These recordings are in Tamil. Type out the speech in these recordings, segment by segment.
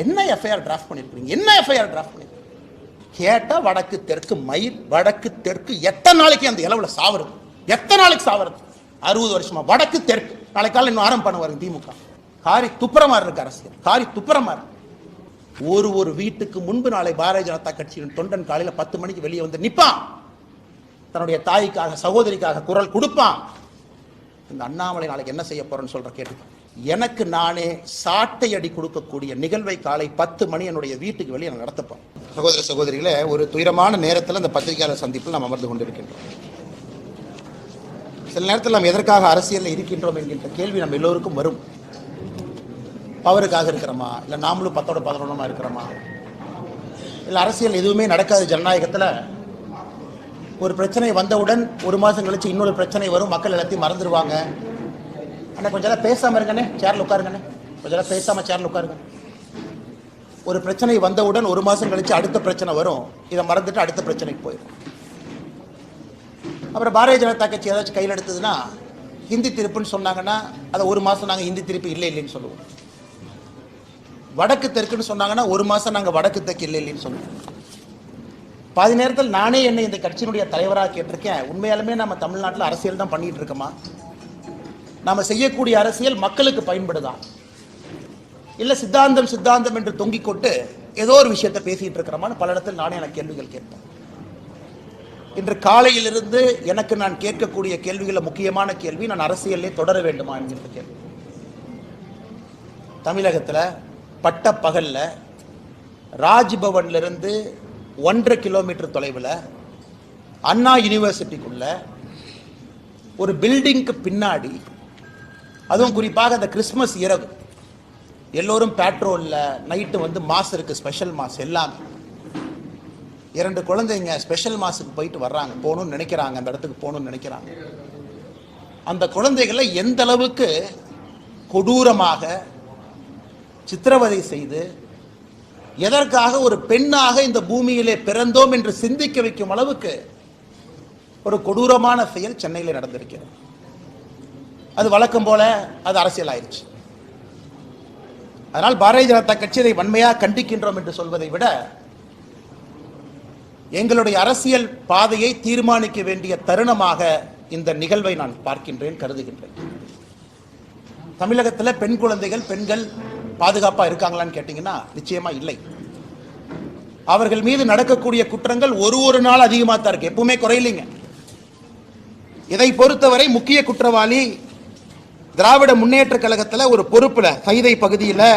என்ன எஃப்ஐஆர் டிராஃப்ட் பண்ணிருக்கீங்க? என்ன எஃப்ஐஆர் டிராஃப்ட் பண்ணிருக்கீங்க? கேட்டா வடக்கு தெற்கு மயில், வடக்கு தெற்கு எத்தனை நாளைக்கு அந்த இளவுல சாவறது? எத்தனை நாளைக்கு சாவறது? 60 வருஷமா வடக்கு தெற்கு. நாளைக்கு காலையில் இன்னும் ஆரம்பம் பண்ணுவாரு திமுக. காரி துப்புரமா இருக்கு அரசியல், காரி துப்புரமா இருக்கு. ஒரு வீட்டுக்கு முன்பு நாளை பாரதிய ஜனதா கட்சியின் தொண்டன் காலையில 10 மணிக்கு வெளியே வந்து நிப்பான், தன்னுடைய தாய்க்காக சகோதரிக்காக குரல் கொடுப்பான். இந்த அண்ணாமலை நாளைக்கு என்ன செய்ய போறேன்னு சொல்ற கேட்டு எனக்கு நானே சாட்டை அடி கொடுக்கக்கூடிய நிகழ்வை காலை 10 மணி என்னுடைய வீட்டுக்கு வெளியே நான் நடத்தப்போம். சகோதர சகோதரிகளே, ஒரு துயரமான நேரத்தில் அந்த பத்திரிகையாளர் சந்திப்பில் நாம் அமர்ந்து கொண்டிருக்கின்றோம். சில நேரத்தில் நாம் எதற்காக அரசியலில் இருக்கின்றோம் என்கின்ற கேள்வி நம்ம எல்லோருக்கும் வரும். பவருக்காக இருக்கிறோமா, இல்லை நாமளும் 10ஓட 11 இருக்கிறோமா, இல்லை அரசியல் எதுவுமே நடக்காது. ஜனநாயகத்தில் ஒரு பிரச்சனை வந்தவுடன் 1 மாதம் கழிச்சு இன்னொரு பிரச்சனை வரும், மக்கள் எல்லாத்தையும் மறந்துடுவாங்க. ஆனால் கொஞ்சம் நேரம் பேசாமல் இருங்கண்ணே, சேர்ல உட்காருங்கண்ணே, கொஞ்சம் நேரம் பேசாமல் சேர்ல உட்காருங்க. ஒரு பிரச்சனை வந்தவுடன் 1 மாதம் கழிச்சு அடுத்த பிரச்சனை வரும், இதை மறந்துட்டு அடுத்த பிரச்சனைக்கு போயிடும். அப்புறம் பாரதிய ஜனதா கட்சி ஏதாச்சும் கையில் எடுத்ததுன்னா ஹிந்தி திருப்புன்னு சொன்னாங்கன்னா அதை 1 மாதம் நாங்கள் ஹிந்தி திருப்பு இல்லைன்னு சொல்லுவோம். வடக்கு தெற்குன்னு சொன்னாங்கன்னா 1 மாதம் நாங்கள் வடக்கு தெற்கு இல்லைன்னு சொல்லுவோம். பாதி நேரத்தில் நானே என்னை இந்த கட்சியினுடைய தலைவராக கேட்டிருக்கேன், உண்மையாலுமே நம்ம தமிழ்நாட்டில் அரசியல் தான் பண்ணிட்டு இருக்கோமா? நாம செய்யக்கூடிய அரசியல் மக்களுக்கு பயன்படுதா, இல்லை சித்தாந்தம் சித்தாந்தம் என்று தொங்கிக் கொண்டு ஏதோ ஒரு விஷயத்தை பேசிட்டு இருக்கிறோமான்னு பல இடத்தில் நானே எனக்கு கேள்விகள் கேட்பேன். இன்று காலையிலிருந்து எனக்கு நான் கேட்கக்கூடிய கேள்விகளில் முக்கியமான கேள்வி, நான் அரசியலே தொடர வேண்டுமா என்கின்ற கேள்வி. தமிழகத்தில் பட்ட பகல்ல ராஜ்பவன்ல இருந்து 1.5 கிலோமீட்டர் தொலைவில் அண்ணா யூனிவர்சிட்டிக்குள்ள ஒரு பில்டிங்க்கு பின்னாடி, அதுவும் குறிப்பாக அந்த கிறிஸ்மஸ் இரவு எல்லோரும் பேட்ரோல்ல நைட்டு வந்து மாஸ் இருக்கு, ஸ்பெஷல் மாஸ் எல்லாம். 2 குழந்தைங்க ஸ்பெஷல் மாஸுக்கு போயிட்டு வர்றாங்க, போகணும்னு நினைக்கிறாங்க, அந்த இடத்துக்கு போகணும்னு நினைக்கிறாங்க. அந்த குழந்தைகளை எந்த அளவுக்கு கொடூரமாக சித்திரவதை செய்து எதற்காக ஒரு பெண்ணாக இந்த பூமியிலே பிறந்தோம் என்று சிந்திக்க வைக்கும் அளவுக்கு ஒரு கொடூரமான செயல் சென்னையில் நடந்திருக்கிறது. அது வழக்கம் போல அது அரசியல் ஆயிடுச்சு. அதனால் பாரதிய ஜனதா கட்சி இதை வன்மையாக கண்டிக்கின்றோம் என்று சொல்வதை விட எங்களுடைய அரசியல் பாதையை தீர்மானிக்க வேண்டிய தருணமாக இந்த நிகழ்வை நான் பார்க்கின்றேன், கருதுகின்றேன். தமிழகத்தில் பெண் குழந்தைகள், பெண்கள் பாதுகாப்பாக இருக்காங்களான்னு கேட்டீங்கன்னா நிச்சயமா இல்லை. அவர்கள் மீது நடக்கக்கூடிய குற்றங்கள் ஒரு நாள் அதிகமாக தான் இருக்கு, எப்பவுமே குறையில்லைங்க. இதை பொறுத்தவரை முக்கிய குற்றவாளி திராவிட முன்னேற்ற கழகத்தில் ஒரு பொறுப்புல, கைதை பகுதியில்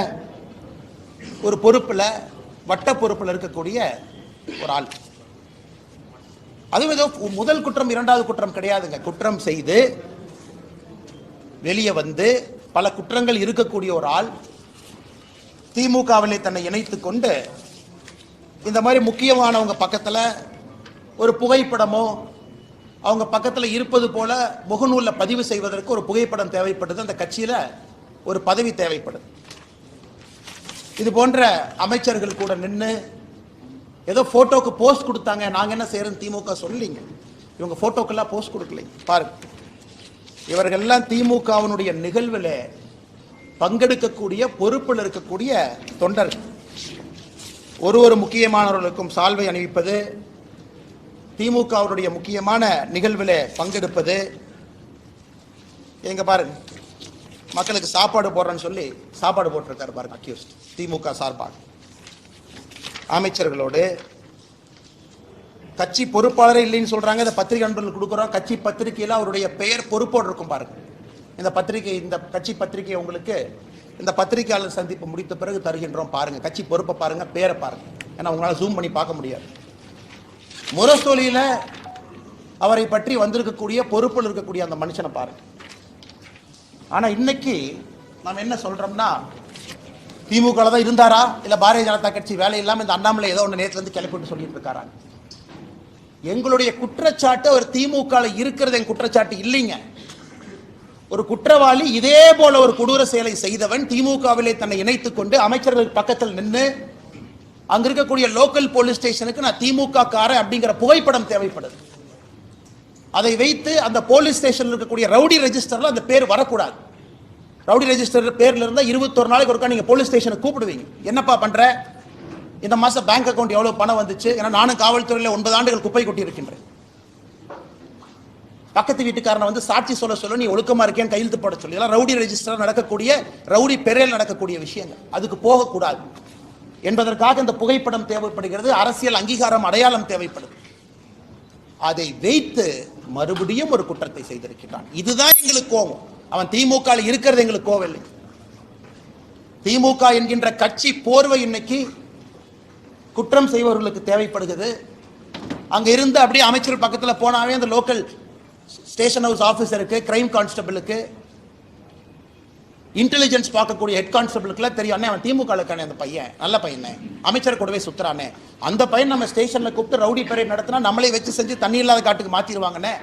ஒரு பொறுப்புல, வட்ட பொறுப்புல இருக்கக்கூடிய ஒரு ஆள். அது ஏதோ முதல் குற்றம் 2வது குற்றம் கிடையாதுங்க. குற்றம் செய்து வெளியே வந்து பல குற்றங்கள் இருக்கக்கூடிய ஒரு ஆள் திமுகவிலே தன்னை இணைத்து கொண்டு இந்த மாதிரி முக்கியமானவங்க பக்கத்தில் ஒரு புகைப்படமோ அவங்க பக்கத்தில் இருப்பது போல முகநூலில் பதிவு செய்வதற்கு ஒரு புகைப்படம் தேவைப்படுது. அந்த கட்சியில் ஒரு பதவி தேவைப்படுது. இது போன்ற அமைச்சர்கள் கூட நின்று ஏதோ போட்டோக்கு போஸ்ட் கொடுத்தாங்க, நாங்கள் என்ன செய்யறோம் திமுக சொல்லிங்க. இவங்க போட்டோக்கெல்லாம் போஸ்ட் கொடுக்கலைங்க. பாருங்க, இவர்கள்லாம் திமுகவினுடைய நிகழ்வில் பங்கெடுக்கக்கூடிய பொறுப்பில் இருக்கக்கூடிய தொண்டர்கள். ஒரு முக்கியமானவர்களுக்கும் சால்வை அணிவிப்பது, திமுகவுடைய முக்கியமான நிகழ்வில் பங்கெடுப்பது. எங்க பாருங்க, மக்களுக்கு சாப்பாடு போடுறேன்னு சொல்லி சாப்பாடு போட்டிருக்காரு பாருங்க அக்யூஸ்ட், திமுக சார்பாக அமைச்சர்களோடு. கட்சி பொறுப்பாளரே இல்லைன்னு சொல்றாங்க. இந்த பத்திரிகை நண்பர்கள் கொடுக்குறோம், கட்சி பத்திரிகையில் அவருடைய பெயர் பொறுப்போடு இருக்கும் பாருங்க. இந்த பத்திரிகை, இந்த கட்சி பத்திரிகை உங்களுக்கு இந்த பத்திரிகையாளர் சந்திப்பு முடித்த பிறகு தருகின்றோம். பாருங்க, கட்சி பொறுப்பை பாருங்க, பேரை பாருங்க. ஏன்னா உங்களால் ஜூம் பண்ணி பார்க்க முடியாது. முரசொலியில அவரை பற்றி வந்திருக்கக்கூடிய பொறுப்பில் இருக்கக்கூடிய அந்த மனுஷனை பாருங்க. ஆனா இன்னைக்கு நாம் என்ன சொல்றோம்னா, திமுக தான் இருந்தாரா, இல்ல பாரதிய ஜனதா கட்சி வேலை இல்லாம இந்த அண்ணாமலை ஏதோ ஒன்று நேரத்துல இருந்து கிளப்பிட்டு சொல்லிட்டு இருக்காரா? எங்களுடைய குற்றச்சாட்டு அவர் திமுக இருக்கிறது என் குற்றச்சாட்டு இல்லைங்க. ஒரு குற்றவாளி இதே போல ஒரு கொடூர செயலை செய்தவன் திமுகவிலே தன்னை இணைத்துக் கொண்டு அமைச்சர்கள் பக்கத்தில் நின்று அங்க இருக்கக்கூடிய லோக்கல் போலீஸ் ஸ்டேஷனுக்கு நான் திமுக காரன் அப்படிங்கிற புகைப்படம் தேவைப்படுது. அதை வைத்து அந்த போலீஸ் ஸ்டேஷன்ல இருக்கக்கூடிய ரவுடி ரெஜிஸ்டர்ல அந்த பேர் வரக்கூடாது. ரவுடி ரெஜிஸ்டர் பேர்ல இருந்தா 21 நாளைக்கு ஒருக்கா நீங்க போலீஸ் ஸ்டேஷனுக்கு கூப்பிடுவீங்க. என்னப்பா பண்ற, இந்த மாசம் பேங்க் அக்கௌண்ட் எவ்வளவு பணம் வந்துச்சு, ஏன்னா நானும் காவல்துறையில 9 ஆண்டுகள் குப்பை கொட்டி இருக்கின்றேன். பக்கத்து வீட்டுக்காரனை வந்து சாட்சி சொல்ல நீ ஒழுக்கமா இருக்கேன்னு கையெழுத்து போட சொல்லி, இதெல்லாம் ரவுடி ரெஜிஸ்டர் நடக்கக்கூடிய, ரவுடி பெயரில் நடக்கக்கூடிய விஷயங்கள். அதுக்கு போகக்கூடாது என்பதற்காக இந்த புகைப்படம் தேவைப்படுகிறது. அரசியல் அங்கீகாரம், அடையாளம் தேவைப்படுது. அதை வைத்து மறுபடியும் ஒரு குற்றத்தை செய்திருக்கிறான். இதுதான் எங்களுக்கு கோபம். அவன் திமுக இருக்கிறது எங்களுக்கு கோவம் இல்லை. திமுக என்கின்ற கட்சி போர்வை இன்னைக்கு குற்றம் செய்வர்களுக்கு தேவைப்படுகிறது. அங்க இருந்து அப்படியே அமைச்சர் பக்கத்துல போனாவே அந்த லோக்கல் ஸ்டேஷன் ஹவுஸ் ஆபீசருக்கு, கிரைம் கான்ஸ்டபிளுக்கு, இன்டெலிஜென்ஸ் பார்க்கக்கூடிய ஹெட் கான்ஸ்டபிளுக்குலாம் தெரியும், அண்ணே அவன் திமுக இருக்கானே, அந்த பையன் நல்ல பையனே, அமைச்சர் கூடவே சுத்துறானே, அந்த பையன் நம்ம ஸ்டேஷன்ல கூப்பிட்டு ரவுடி பரேட் நடத்தினா நம்மளே வச்சு செஞ்சு தண்ணி இல்லாத காட்டுக்கு மாத்திடுவாங்கண்ணே.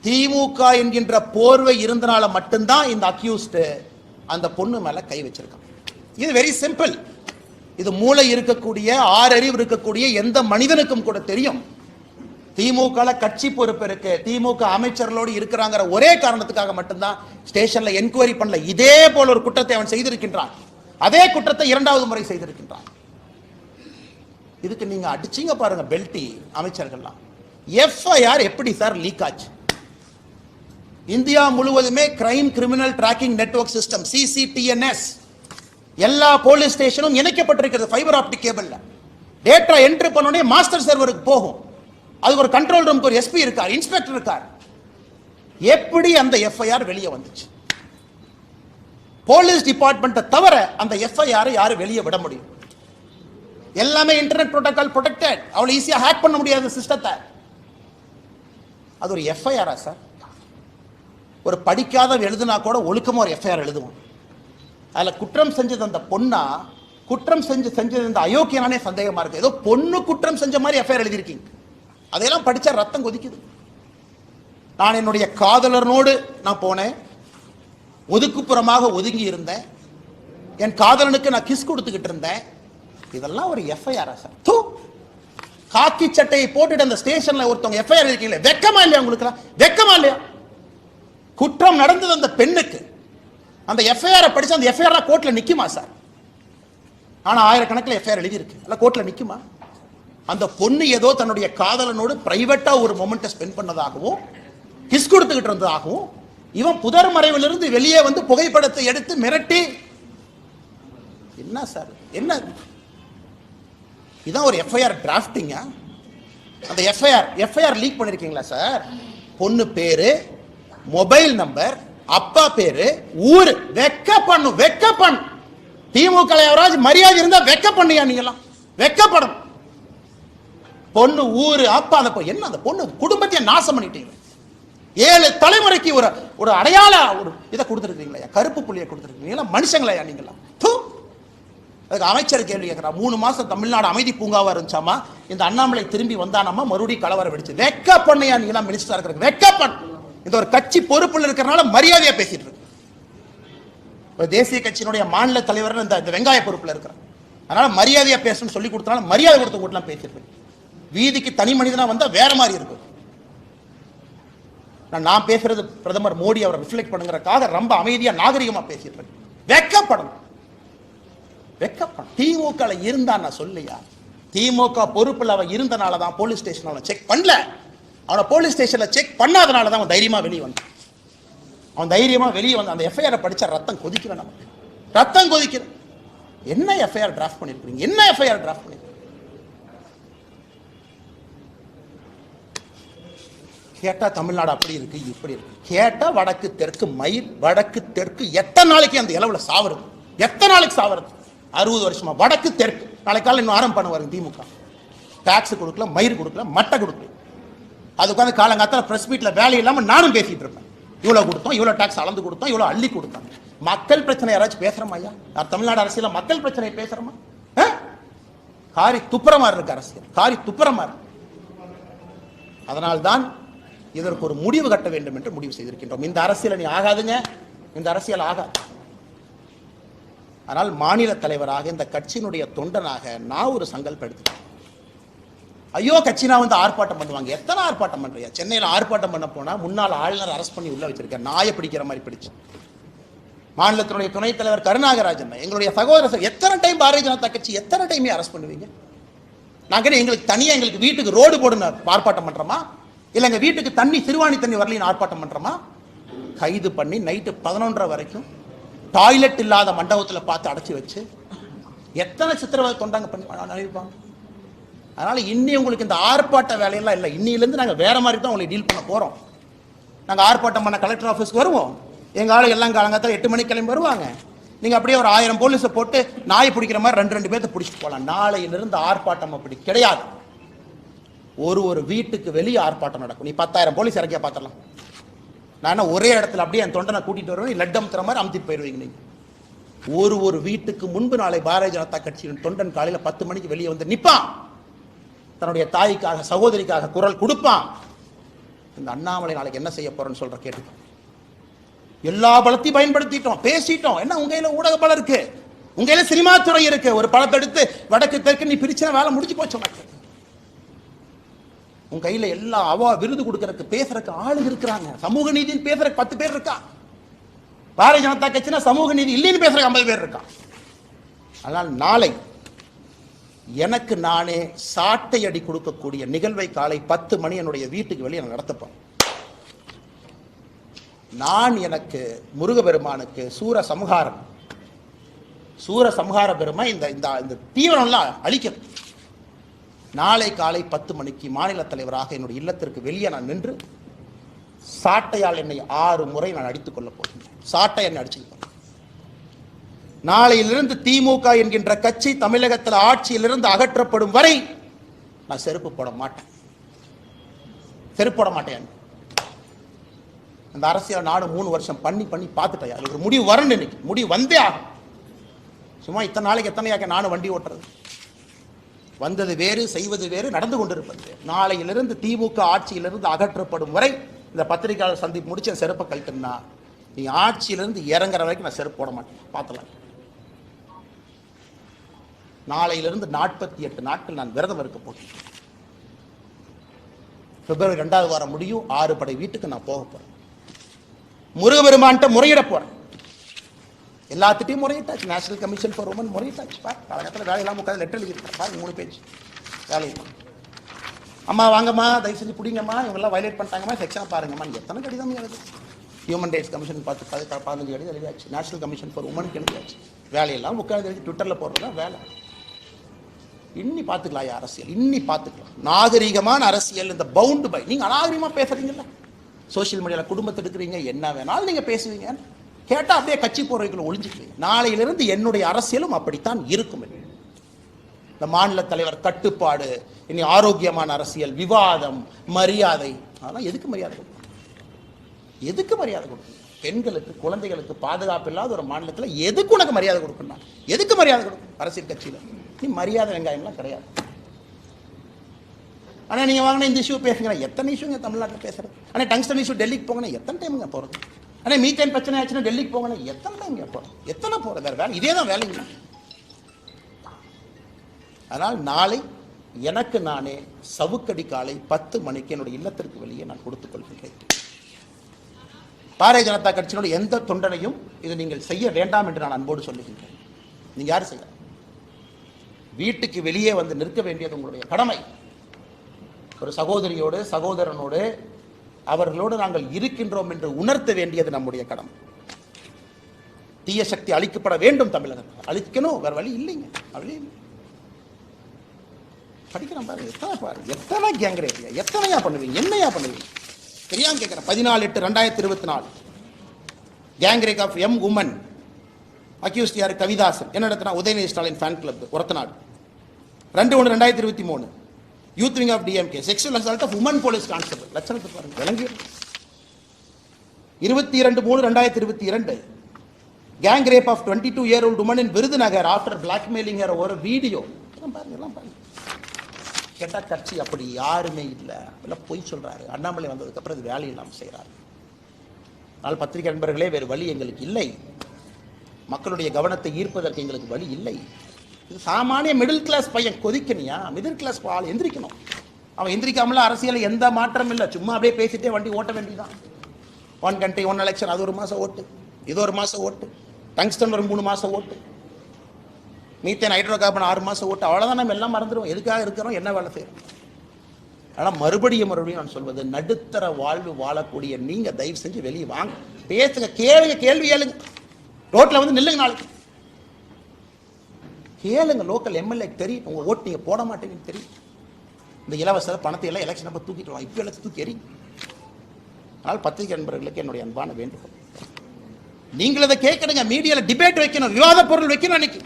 திமுக என்கின்ற போர்வை இருந்தனால மட்டும்தான் இந்த அக்யூஸ்ட் அந்த பொண்ணு மேல கை வச்சிருக்கான். இது வெரி சிம்பிள். இது மூளை இருக்கக்கூடிய, ஆறறிவு இருக்கக்கூடிய எந்த மனிதனுக்கும் கூட தெரியும். திமுக கட்சி பொறுப்பு இருக்கு, திமுக அமைச்சர்களோடு இருக்கிறாங்கிற ஒரே காரணத்துக்காக மட்டும்தான் ஸ்டேஷன்ல என்கொயரி பண்ணல. இதே போல ஒரு குற்றத்தை அவன் செய்திருக்கின்றான். அதே குற்றத்தை 2வது முறை செய்திருக்கின்றான். இதுக்கு நீங்க அடிச்சீங்க பாருங்க பெல்டி அமைச்சர்கள்லாம். எஃப்ஐஆர் எப்படி சார் லீக் ஆச்சு? இந்தியா முழுவதுமே crime criminal tracking network system CCTNS எல்லா போலீஸ் ஸ்டேஷனும் இணைக்கப்பட்டிருக்கிறது ஃபைபர் ஆப்டிக் கேபிள்ல. டேட்டா என்ட்ரி பண்ணோடனே மாஸ்டர் சர்வருக்கு போகும். அதுக்கு ஒரு கண்ட்ரோல் ரூமுக்கு ஒரு எஸ்பி இருக்கார், இன்ஸ்பெக்டர் இருக்கார். எப்படி அந்த எஃப்ஐஆர் வெளியே வந்துச்சு? போலீஸ் டிபார்ட்மெண்ட்டை தவிர அந்த எஃப்ஐஆர் யாரு வெளியே விட முடியும்? எல்லாமே இன்டர்நெட் புரோட்டோகால் ப்ரொடெக்டட். அவ்வளவு ஈஸியா ஹேக் பண்ண முடியாத சிஸ்டத்தை. அது ஒரு எஃப்ஐஆரா சார்? ஒரு படிக்காத எழுதுனா கூட ஒழுக்கமா ஒரு எஃப்ஐஆர் எழுதுவோம். அதுல குற்றம் செஞ்சது அந்த பொண்ணா, குற்றம் செஞ்சது இந்த அயோக்கியனானே சந்தேகமா இருக்கு. ஏதோ பொண்ணு குற்றம் செஞ்ச மாதிரி எஃப்ஐஆர் எழுதியிருக்கீங்க. அதையெல்லாம் படிச்சா ரத்தம் கொதிக்குது. நான் என்னுடைய காதலனோடு நான் போனேன், ஒதுக்குப்புறமாக ஒதுங்கி இருந்தேன், என் காதலனுக்கு நான் கிஸ் கொடுத்துக்கிட்டு இருந்தேன். இதெல்லாம் ஒரு எஃப்ஐஆர் சார்? காக்கி சட்டையை போட்டுட்டு அந்த ஸ்டேஷன்ல ஒருத்தவங்க எஃப்ஐஆர் இருக்கீங்களே, வெக்கமா இல்லையா உங்களுக்கு? வெக்கமா இல்லையா? குற்றம் நடந்தது அந்த பெண்ணுக்கு. அந்த எஃப்ஐஆர் படிச்சு அந்த எஃப்ஐஆர் கோர்ட்ல நிக்குமா சார்? ஆனா ஆயிரக்கணக்கில் எஃப்ஐஆர் எழுதி இருக்கு, அல்ல கோர்ட்ல நிக்குமா? அந்த பொண்ணு ஏதோ தன்னுடைய காதலனோடு பிரைவேட்டா ஒரு மொமெண்ட்டை ஸ்பெண்ட் பண்ணதாகவும், கிஸ் கொடுத்துக்கிட்டு இருந்ததாகவும், இவன் புதர் மறைவிலிருந்து வெளியே வந்து புகைப்படத்தை எடுத்து மிரட்டி, என்ன சார் என்ன இதான் ஒரு எஃப்ஐஆர் டிராஃப்டிங்கா? அந்த எஃப்ஐஆர் லீக் பண்ணிருக்கீங்களா சார்? பொண்ணு பேரு, மொபைல் நம்பர், அப்பா பேரு, ஊரு. வெக்க பண்ணு. திமுக யாராவது மரியாதை இருந்தா வெக்க பண்ணியா? நீங்களாம் வெக்கப்படும். பொண்ணு, ஊரு, அப்பா, அந்த என்ன அந்த பொண்ணு குடும்பத்தையே நாசம் பண்ணிட்டீங்க. 7 தலைமுறைக்கு ஒரு அடையாள ஒரு இதை கொடுத்துருக்கீங்களா? கருப்பு புள்ளியை கொடுத்துருக்கீங்களா? மனுஷங்களா நீங்களா? அதுக்கு அமைச்சர் கேள்வி கேட்கிறார். 3 மாசம் தமிழ்நாடு அமைதி பூங்காவா இருந்துச்சாமா, இந்த அண்ணாமலை திரும்பி வந்தானாமா, மறுபடியும் கலவரம் வெடிச்சு. வெக்க பண்ணியா நீங்களா? மினிஸ்டரா இருக்கிறது வெக்கப்பண். இந்த ஒரு கட்சி பொறுப்புல இருக்கிறனால மரியாதையா பேசிட்டு இருக்கு. தேசிய கட்சியினுடைய மாநில தலைவர் இந்த வெங்காய பொறுப்புல இருக்கிறார், அதனால மரியாதையா பேசணும்னு சொல்லி கொடுத்தனால மரியாதை கொடுத்த கூட்டலாம் பேசிட்டு இருக்கு. வீதிக்கு தனி மனிதனா வந்தா வேற மாதிரி இருக்கு. நான் பேசுறது பிரதமர் மோடி அவரை ரிஃப்ளெக்ட் பண்ணுங்கறதுக்காக ரொம்ப அமைதியா நாகரிகமா பேசிட்டு இருக்கு. வெக்கப்படணும். திமுக இருந்தா நான் சொல்லியா? திமுக பொறுப்புல அவன் இருந்தனால தான் போலீஸ் ஸ்டேஷன் அவனை செக் பண்ணல. அவனை போலீஸ் ஸ்டேஷன்ல செக் பண்ணாதனால தான் அவன் தைரியமா வெளியே வந்தான். அவன் தைரியமா வெளியே வந்து அந்த எஃப்ஐஆர் படிச்சா ரத்தம் கொதிக்கிற, நமக்கு ரத்தம் கொதிக்கிற. என்ன எஃப்ஐஆர் டிராஃப்ட் பண்ணிருக்கீங்க? என்ன எஃப்ஐஆர் டிராஃப்ட் பண்ணிருக்கீங்க? கேட்டா தமிழ்நாடு அப்படி இருக்கு, இப்படி இருக்கு. கேட்டா வடக்கு தெற்கு மயில், வடக்கு தெற்கு எத்தனை நாளைக்கு அந்த இளவுல சாவறது? எத்தனை நாளைக்கு சாவறது? 60 வருஷமா வடக்கு தெற்கு. நாளைக்கு காலையில் இன்னும் ஆரம்பம் பண்ணுவாங்க திமுக. டாக்ஸ் கொடுக்கல, மயிர் கொடுக்கல, மட்டை கொடுக்கல. அது உட்காந்து காலங்காத்தால பிரஸ் மீட்ல வேலை இல்லாம நானும் பேசிட்டு இருப்பேன். இவ்வளவு கொடுத்தோம், இவ்வளவு டாக்ஸ் அளந்து கொடுத்தோம், இவ்வளவு அள்ளி கொடுத்தோம். மக்கள் பிரச்சனை யாராச்சும் பேசுறோமா ஐயா? தமிழ்நாடு அரசியல மக்கள் பிரச்சனை பேசுறோமா? காரி துப்புரமா இருக்கு அரசியல், காரி துப்புரமா இருக்கு. அதனால்தான் இதற்கு ஒரு முடிவு கட்ட வேண்டும் என்று முடிவு செய்திருக்கின்றோம். இந்த அரசியல் நீ ஆகாதுங்க, இந்த அரசியல் ஆகாது. ஆனால் மாநில தலைவராக, இந்த கட்சியினுடைய தொண்டனாக நான் ஒரு சங்கல்பம் எடுத்துட்டேன். ஐயோ கட்சினா வந்து ஆர்ப்பாட்டம் பண்ணுவாங்க. எத்தனை ஆர்ப்பாட்டம் பண்றியா? சென்னையில் ஆர்ப்பாட்டம் பண்ண போனா முன்னாள் ஆளுநர் அரெஸ்ட் பண்ணி உள்ள வச்சிருக்கேன், நாயை பிடிக்கிற மாதிரி பிடிச்சு. மாநிலத்தினுடைய துணைத் தலைவர் கருணாகராஜன், எங்களுடைய சகோதரர், எத்தனை டைம் பாரதிய ஜனதா கட்சி எத்தனை டைமே அரெஸ்ட் பண்ணுவீங்க? நாங்க எங்களுக்கு தனியா எங்களுக்கு வீட்டுக்கு ரோடு போடுன்னு ஆர்ப்பாட்டம் பண்றோமா? இல்ல எங்க வீட்டுக்கு தண்ணி சிறுவாணி தண்ணி வரலின்னு ஆர்ப்பாட்டம் பண்றோமா? கைது பண்ணி நைட்டு 11:30 வரைக்கும் டாய்லெட் இல்லாத மண்டபத்தில் பார்த்து அடைச்சி வச்சு எத்தனை சித்திரவதை தொண்டாங்க பண்ணி அனுப்பிப்பாங்க. அதனால இன்னி உங்களுக்கு இந்த ஆர்ப்பாட்ட வேலையெல்லாம் இல்லை. இன்னிலிருந்து நாங்கள் வேற மாதிரி தான் உங்களை டீல் பண்ண போறோம். நாங்கள் ஆர்ப்பாட்டம் பண்ண கலெக்டர் ஆஃபீஸ்க்கு வருவோம். எங்க ஆளு எல்லாம் காலங்காலத்தில் 8 மணிக்கு கிளம்பி வருவாங்க. நீங்க அப்படியே ஒரு 1000 போலீஸை போட்டு நாய் பிடிக்கிற மாதிரி 2 பேர்த்த பிடிச்சிட்டு போகலாம். நாளையிலிருந்து ஆர்ப்பாட்டம் அப்படி கிடையாது. ஒரு வீட்டுக்கு வெளியே ஆர்ப்பாட்டம் நடக்கும். நீ 10,000 போலீஸ் இறக்கியா பார்த்துடலாம். நான் ஒரே இடத்துல அப்படியே என் தொண்டனை கூட்டிட்டு வருவேன், லட் அமுத்துற மாதிரி அமுத்திட்டு போயிருவீங்க. நீங்க ஒரு வீட்டுக்கு முன்பு நாளை பாரதிய ஜனதா கட்சியின் தொண்டன் காலையில் 10 மணிக்கு வெளியே வந்து நிற்பான். தன்னுடைய தாய்க்காக சகோதரிக்காக குரல் கொடுப்பான். இந்த அண்ணாமலை நாளைக்கு என்ன செய்ய போறேன்னு சொல்ற கேட்டு எல்லா பலத்தையும் பயன்படுத்திட்டோம், பேசிட்டோம். என்ன உங்க கையில ஊடக பலம் இருக்கு, உங்க கையில சினிமா துறை இருக்கு. ஒரு படத்தை எடுத்து வடக்கு தெற்கு நீ பிரிச்சா வேலை முடிஞ்சு போச்சு. உனக்கு உங்க கையில எல்லா விருது கொடுக்கறதுக்கு பேசுறதுக்கு ஆளுங்க இருக்கிறாங்க. சமூக நீதினு பேசுறதுக்கு 10 பேர் இருக்கா. பாரதிய ஜனதா கட்சினா சமூக நீதி இல்லைன்னு பேசுறதுக்கு 50 பேர் இருக்கா. அதனால் நாளை எனக்கு நானே சாட்டை அடி கொடுக்கக்கூடிய நிகழ்வை காலை 10 மணி என்னுடைய வீட்டுக்கு வெளியே நடத்தப்போம். நான் எனக்கு முருகபெருமானுக்கு சூர சம்ஹார பெருமை இந்த தீவிரம்லாம் அழிக்கணும். நாளை காலை 10 மணிக்கு மாநில தலைவராக என்னுடைய இல்லத்திற்கு வெளியே நான் நின்று சாட்டையால் என்னை 6 முறை நான் அடித்துக் கொள்ள போகிறேன். சாட்டை என்னை அடிச்சுக்க. நாளையிலிருந்து திமுக என்கின்ற கட்சி தமிழகத்தில் ஆட்சியிலிருந்து அகற்றப்படும் வரை நான் செருப்பு போட மாட்டேன். செருப்பு போட மாட்டேன். அந்த அரசியல் நாடு 3 வருஷம் பண்ணி பார்த்துட்டேன். அதுக்கு ஒரு முடிவு வரணும். இன்னைக்கு முடிவு வந்தே ஆகும். சும்மா இத்தனை நாளைக்கு எத்தனையாக்க நானும் வண்டி ஓட்டுறது. வந்தது வேறு, செய்வது வேறு, நடந்து கொண்டிருப்பது. நாளையிலிருந்து திமுக ஆட்சியிலிருந்து அகற்றப்படும் வரை இந்த பத்திரிகையாளர் சந்திப்பு முடிச்சு என் செருப்பை கழட்டுனா நீ ஆட்சியிலிருந்து இறங்குற வரைக்கும் நான் செருப்பு போட மாட்டேன். பார்த்துலாம். நாளையிலிருந்து 48 நாட்கள் நான் விரதம் இருக்க போகிறேன். பிப்ரவரி 2வது வாரம் முடியும். 6 படை வீட்டுக்கு நான் போக போறேன். முருகபெருமான்கிட்ட முறையிட போறேன். எல்லாத்திட்டையும் முறையிட்டாச்சு. நேஷனல் கமிஷன் ஃபார் உமன் முறையிட்டாச்சு. காலகட்டத்தில் வேலையெல்லாம் உட்காந்து லெட்டர் எழுதியிருக்கேன். பாருங்க 3 பேஜ் வேலை. அம்மா வாங்கம்மா, தயவு செஞ்சு பிடிங்கம்மா, இவங்கெல்லாம் வயலேட் பண்ணிட்டாங்கம்மா, செக்ஷனை பாருங்கம்மா. எத்தனை கடிதம் எழுது. ஹியூமன் ரைட்ஸ் கமிஷன் 15 கடிதம் எழுதியாச்சு. நேஷனல் கமிஷன் ஃபார் உமனுக்கு எழுதியாச்சு. வேலையெல்லாம் உட்காந்து எழுதி ட்விட்டரில் போடுறதா வேலை. இன்னி பார்த்துக்கலாம் அரசியல், இன்னி பார்த்துக்கலாம். நாகரிகமான அரசியல். இந்த பவுண்டு பை நீங்க அநாகரிகமா பேசுறீங்கல்ல, சோசியல் மீடியாவில் குடும்பத்தை எடுக்கிறீங்க, என்ன வேணாலும் நீங்க பேசுவீங்க. கேட்டா அப்படியே கட்சி போறவைக்குள்ள ஒளிஞ்சுக்குவீங்க. நாளையிலிருந்து என்னுடைய அரசியலும் அப்படித்தான் இருக்கும். இந்த மாநில தலைவர் கட்டுப்பாடு, இனி ஆரோக்கியமான அரசியல், விவாதம், மரியாதை. அதெல்லாம் எதுக்கு மரியாதை கொடுக்கணும்? எதுக்கு மரியாதை கொடுக்கணும்? பெண்களுக்கு குழந்தைகளுக்கு பாதுகாப்பு இல்லாத ஒரு மாநிலத்தில் எதுக்கு உனக்கு மரியாதை கொடுக்கணும்? எதுக்கு மரியாதை கொடுக்கணும்? அரசியல் கட்சியில் நீ மரியாதை வெங்காயம்லாம் கிடையாது. ஆனா நீங்க வாங்கின இந்த இஷ்யூ பேசுங்க. எத்தனை இஷ்யூங்க தமிழ்நாட்டில் பேசுறது? ஆனா டங்ஸ்டன் இஷ்யூ டெல்லிக்கு போங்கன்னா எத்தனை டைமுங்க போறது? ஆனா மீத்தேன் பிரச்சனை ஆச்சுன்னா டெல்லிக்கு போங்கன்னா எத்தனை டைம் போறோம்? எத்தனை போறது? வேற வேலை இதே தான் வேலைங்க. அதனால் நாளை எனக்கு நானே சவுக்கடி காலை 10 மணிக்கு என்னுடைய இல்லத்திற்கு வெளியே நான் கொடுத்துக் கொள்கிறேன். பாரதிய ஜனதா கட்சியினுடைய எந்த தொண்டனையும் இது நீங்கள் செய்ய வேண்டாம் என்று நான் அன்போடு சொல்லுகின்றேன். நீங்க யாரும் செய்ய, வீட்டுக்கு வெளியே வந்து நிற்க வேண்டியது உங்களுடைய கடமை. ஒரு சகோதரியோடு சகோதரனோடு அவர்களோடு நாங்கள் இருக்கின்றோம் என்று உணர்த்த வேண்டியது நம்முடைய கடமை. தீய சக்தி அழிக்கப்பட வேண்டும். தமிழகத்தில் அழிக்கணும், வேற வழி இல்லைங்க. வழி இல்லை. படிக்கிறேன் பாருங்க, எத்தனை கேங்ரேப்பியா, எத்தனையா பண்ணுவீங்க, என்னையா பண்ணுவீங்க தெரியாம கேட்கிறேன். 14/8/2024 gang rape of M woman accused யாரு? கவிதாசன். என்ன நடத்தினா? Udhayanidhi Stalin fan club Orathanadu. 2/1/2023 youth wing of DMK sexual assault of woman police constable. லட்சணத்தை பாருங்க, விளங்கி. 22/3/2022 gang rape of 22-year-old woman in Virudhunagar after blackmailing ஒரு வீடியோ. எல்லாம் பாருங்க. கேட்டா கட்சி அப்படி யாருமே இல்லை, எல்லாம் பொய் சொல்றாரு. அண்ணாமலை வந்ததுக்கு அப்புறம் இது வேலை இல்லாமல் செய்யறாரு. ஆனால் பத்திரிகை நண்பர்களே, வேறு வழி எங்களுக்கு இல்லை. மக்களுடைய கவனத்தை ஈர்ப்பதற்கு எங்களுக்கு வழி இல்லை. இது சாமானிய மிடில் கிளாஸ் பையன் கொதிக்கணியா? மிடில் கிளாஸ் ஆள் எந்திரிக்கணும். அவன் எந்திரிக்காமல அரசியல் எந்த மாற்றம் இல்லை. சும்மா அப்படியே பேசிட்டே வண்டி ஓட்ட வேண்டியதான். 1 country 1 election, அது 1 மாசம் ஓட்டு, இது 1 மாசம் ஓட்டு. டங்ஸ்டன் ஒரு 3 மாசம் ஓட்டு, மீத்தேன் ஹைட்ரோ கார்பன் 6 மாசம் ஓட்டு, அவ்வளவுதான். நம்ம எல்லாம் மறந்துடுவோம் எதுக்காக இருக்கிறோம், என்ன வேலை செய்யறோம். ஆனால் மறுபடியும் நான் சொல்வது, நடுத்தர வாழ்வு வாழக்கூடிய நீங்க தயவு செஞ்சு வெளியே வாங்க, பேசுங்க, கேளுங்க, கேள்வி கேளுங்க, ரோட்ல வந்து நில்லுங்க, நாளைக்கு கேளுங்க. லோக்கல் எம்எல்ஏ தெரியும் உங்க ஓட்டு நீங்க போட மாட்டீங்கன்னு தெரியும். இந்த இலவச பணத்தை எல்லாம் எலெக்ஷன் அப்ப தூக்கிட்டு வா, இப்போ எல்லாம் தூக்கி எறிங்க. ஆனால் பத்திரிகை நண்பர்களுக்கு என்னுடைய அன்பான வேண்டுகோள், நீங்கள் அதை கேட்கணுங்க, மீடியால டிபேட் வைக்கணும், விவாத பொருள் வைக்கணும். அன்னைக்கு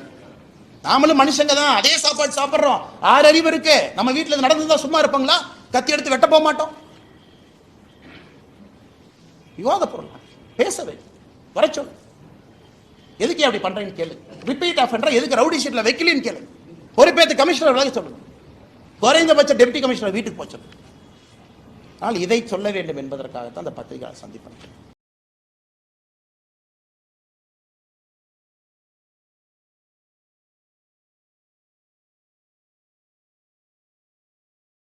நாமளும் மனுஷங்க தான், அதே சாப்பாடு சாப்பிடுறோம், 6 அறிவு இருக்கு. நம்ம வீட்டில் நடந்துதான் சும்மா இருப்பாங்களா? கத்தி எடுத்து வெட்ட போக மாட்டோம். விவாத பொருள் பேசவே வர சொல்லு. எதுக்கு அப்படி பண்றீங்கன்னு கேளு. ரிப்பீட் ஆஃபெண்டர் எதுக்கு ரவுடி ஷீட்ல வைக்கலன்னு கேளு. பொறுப்பேற்று கமிஷனர் விலக சொல்லுங்க, குறைந்தபட்ச டெப்டி கமிஷனர் வீட்டுக்கு போச்சு. ஆனால் இதை சொல்ல வேண்டும் என்பதற்காகத்தான் அந்த பத்திரிகையாளர் சந்திப்பேன்.